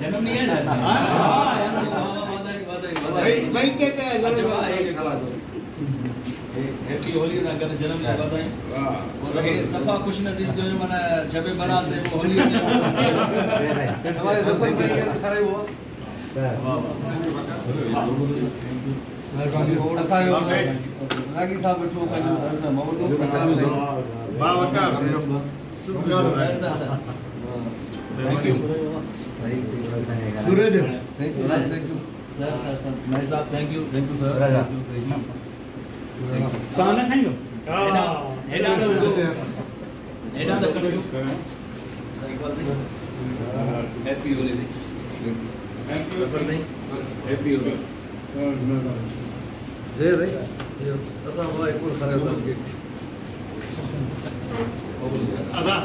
जन्म नहीं है ना भाई के हैप्पी होली ना कर जन्म की बधाई वो सफा खुश नसीब जो माना शबे बारात है वो होली हमारे सफर में खराब हुआ असायो रागी साहब बैठो पंहिंजो सर सां मवडो थैंक यू सूरज थैंक यू सर भाई साहब थैंक यू सर खाना खाएंगे हेडा तो करो happy Holi thank you happy Holi जय रे असां वो एक और खराब था अदा